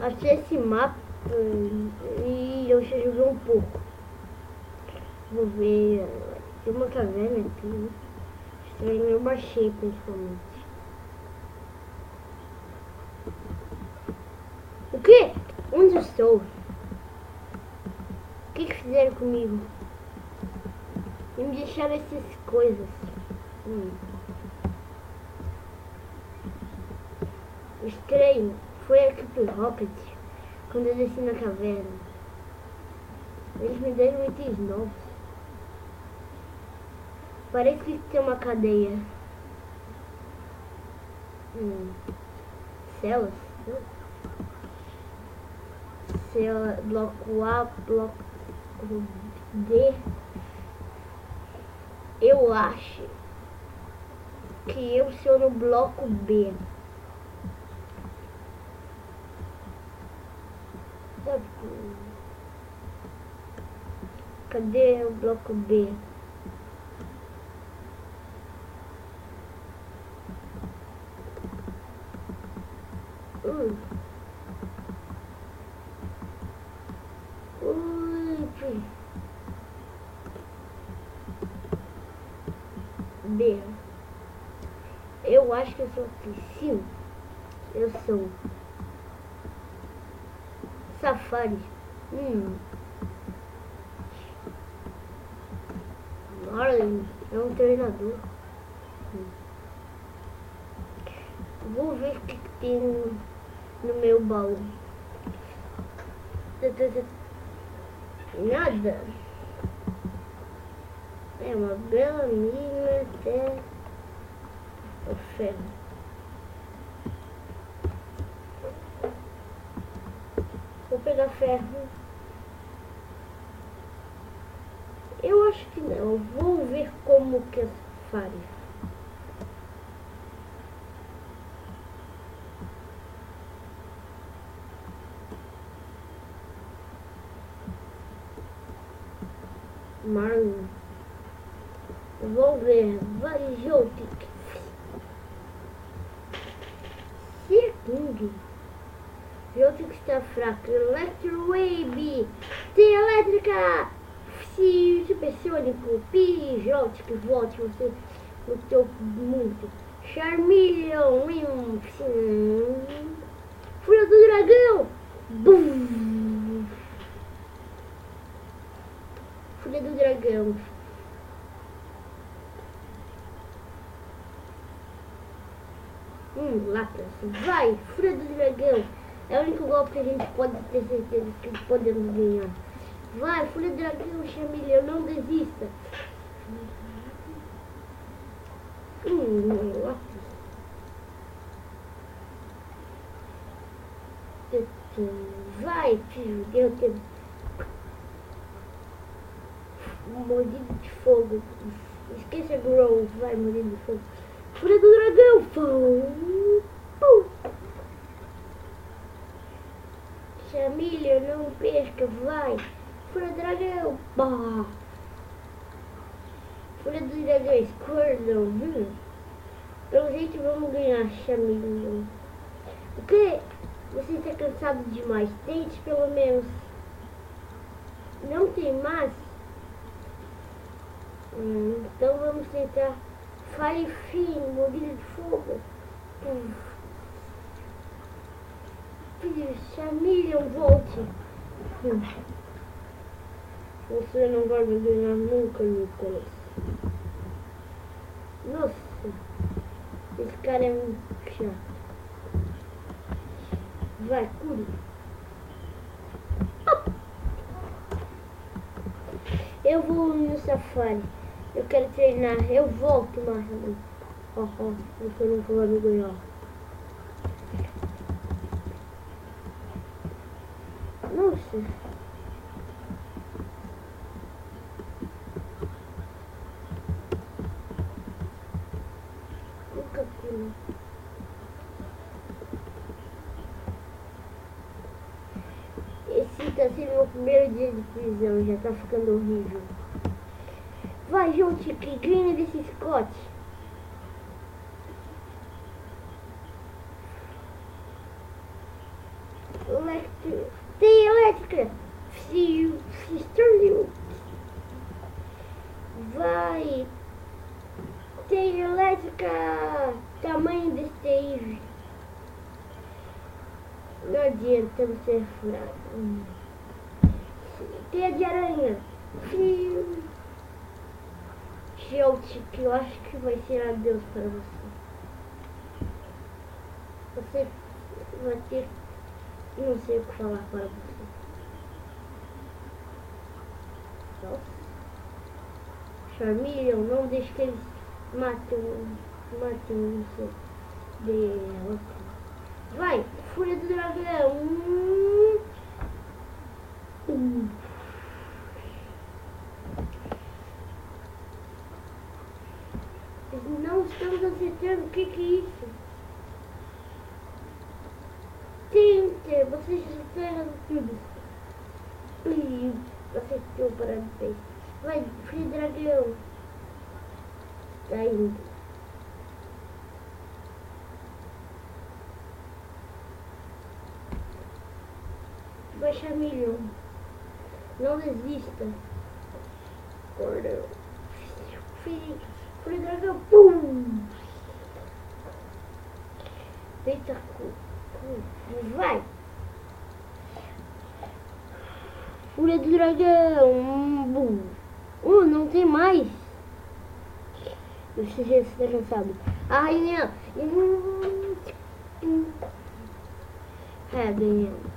Achei esse mapa e eu já joguei um pouco. Vou ver. Tem uma caverna aqui, né? Estranho, eu baixei principalmente. O quê? Onde eu estou? O que fizeram comigo? E me deixaram essas coisas. Estranho. Foi a Equipe Rocket quando eu desci na caverna. Eles me deram itens novos. Parece que tem uma cadeia. Celas. Cela, bloco A, bloco D. Eu acho que eu sou no bloco B. Cadê o bloco B? B. Eu acho que eu sou aqui. Sim, eu sou. Safari. Marlin é um treinador. Vou ver o que tem no meu baú. Nada. É uma bela mina até o ferro. Vou pegar ferro. Eu acho que não. Vou ver como que eu faria. Marlon. Vou ver. Vai, Jotik. Segundo. Jotik está fraco. Electrowave. Tem elétrica. Supersônico. Jotik. Volte você no teu mundo. Charmeleon. Fúria do dragão. Bum. Fúria do dragão. Latas. Vai, Fúria do dragão. É o único golpe que a gente pode ter certeza que podemos ganhar. Vai, Fúria do dragão, Charmeleon, não desista. Latas. Vai, filho, deu tempo. Mordido de fogo. Esqueça Grow, vai, mordido de fogo. Fúria do dragão. Pum. Charmeleon, não pesca, vai. Fúria do dragão. Bah. Fúria do dragão, Squirtle. Pelo jeito vamos ganhar, Charmeleon. O que? Você está cansado demais. Tente pelo menos. Não tem mais? Então vamos tentar. Fire Fin, mobília de fogo. Charmeleon, volte. Você não vai me ganhar nunca, Nicolas. Nossa, esse cara é muito chato. Vai, cure. Eu vou no safari. Eu quero treinar. Eu volto, Marlon. Você nunca vai me ganhar. Nossa. Nunca fui. Esse tá sendo meu primeiro dia de prisão. Já tá ficando horrível. Vai, junte, que ganha desse Scott. Teia elétrica. Se estourou. Vai. Teia elétrica. Tamanho do Steve. Não adianta você furar. Teia de aranha. Fio. Gente, que eu acho que vai ser adeus para você. Você vai ter... Não sei o que falar para você. Nossa. Charmeleon, não deixe que eles matem você. Vai, Fúria do Dragão. Não estamos acertando, o que é isso? Tente, você já está errando tudo. Acertou, parabéns. Vai, Fúria do Dragão. Tá indo. Vai, Charmeleon. Não desista. Acordou. Fúria do Dragão. Pum! Deita vai! Fúria do Dragão. Bum! Não tem mais. Você já está cansado. A rainha. Ganhamos.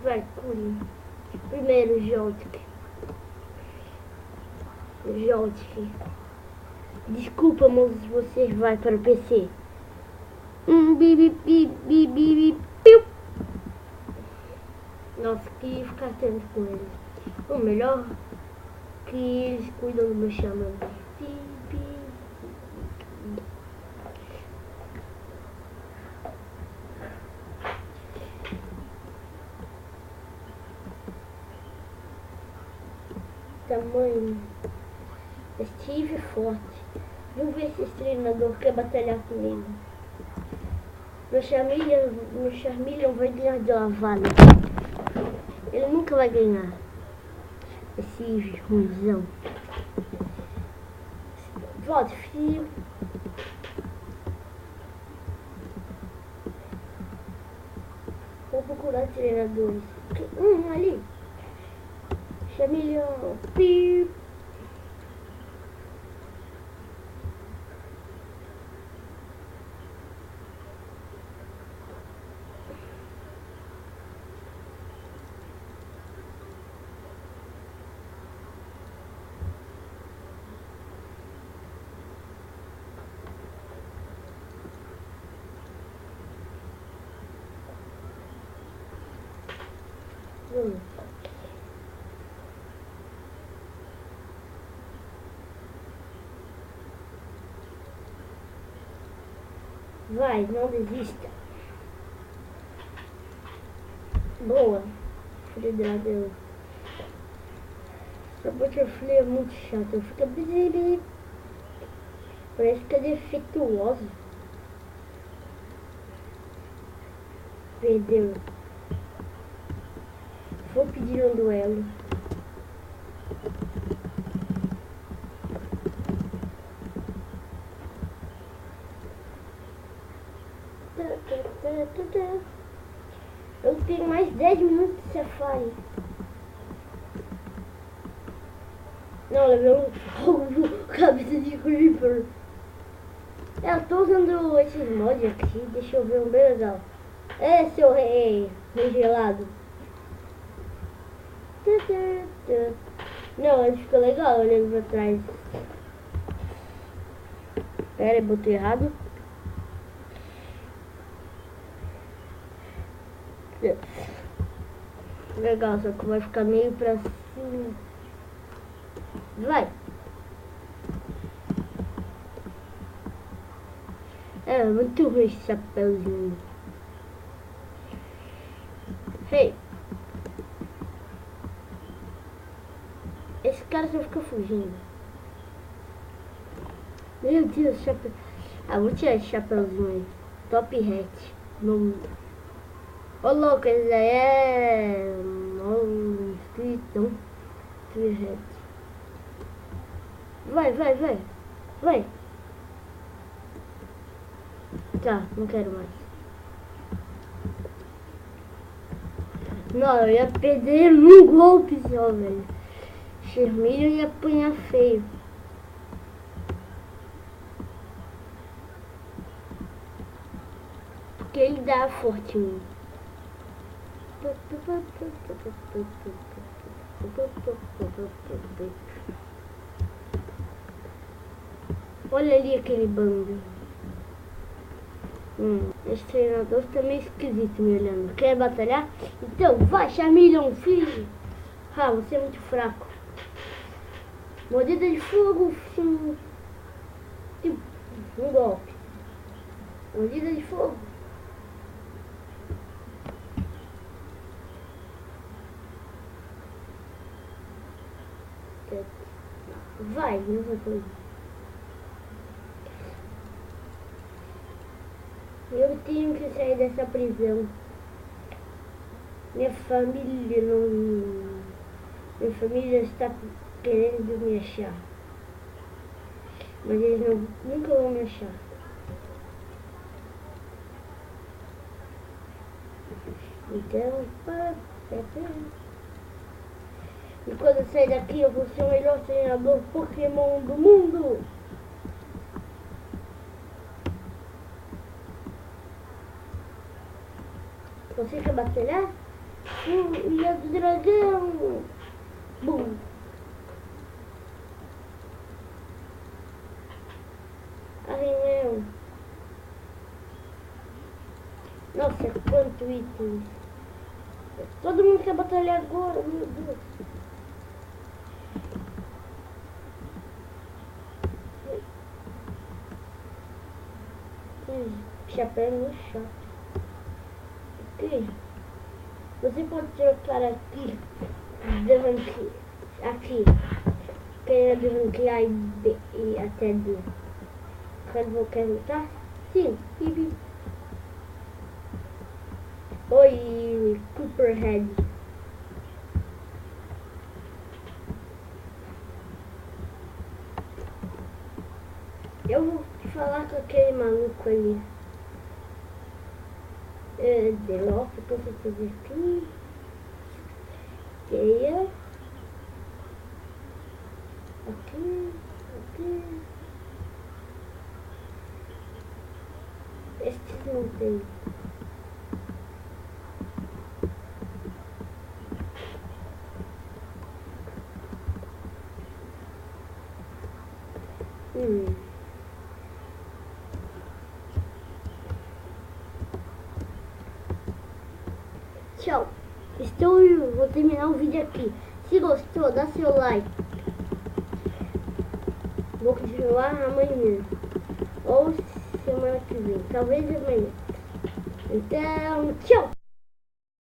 Vai, Curi. Primeiro, Joltik. Desculpa, mas você vai para o PC. Piu. Nossa, queria ficar atento com eles. O melhor que eles cuidam do meu xamã. Tamanho. Steve forte. Vamos ver se esse treinador quer batalhar comigo. Meu Charmeleon vai ganhar de lavada. Ele nunca vai ganhar. Steve, ruimzão. Volta, filho. Vou procurar treinadores. Ali. Charmeleon. Piu. Vai, não desista. Boa. Fúria do Dragão. Essa Butterfly é muito chata. Fica... Parece que é defeituosa. Perdeu. Vou pedir um duelo. Eu tenho mais 10 minutos de Safari. Não, levei um cabeça de Creeper. Eu tô usando esses mods aqui. Deixa eu ver um bem legal. Seu rei gelado. Não, ele ficou legal olhando pra trás. Pera, eu botei errado. Legal, só que vai ficar meio pra cima. Vai! É muito ruim esse chapéuzinho. Hey! Esse cara só fica fugindo. Meu Deus, chapéu. Ah, vou tirar esse chapéuzinho aí. Top hat. Não. Ô louco, esse aí é. Escrito. Top hat. Vai, vai, vai. Vai. Tá, não quero mais. Não, eu ia perder num golpe só, velho. Vermelho ia apanhar feio. Porque ele dá forte em mim. Olha ali aquele bando. Esse treinador tá meio esquisito me olhando. Quer batalhar? Então vai, Charmeleon, filho! Ah, você é muito fraco. Mordida de fogo, sim. Um golpe. Mordida de fogo. Vai, mesma coisa. Eu tenho que sair dessa prisão. Minha família não... Minha família está querendo me achar. Mas eles nunca vão me achar. Então, e quando eu sair daqui, eu vou ser o melhor treinador Pokémon do mundo. Você quer batalhar? Ilha do Dragão. Bum. Arranhão. Nossa, quanto itens. Todo mundo quer batalhar agora, meu Deus. Chapéu no chato. Aqui. Você pode trocar aqui. Aqui. Quer desranquear e até do. Quer lutar? Sim. Oi, Copperhead. Eu vou falar com aquele maluco ali. Derrota, com certeza aqui. Teia. Aqui. Estes não tem. Tchau. Vou terminar o vídeo aqui. Se gostou, dá seu like. Vou continuar amanhã. Ou semana que vem. Talvez amanhã. Então, tchau.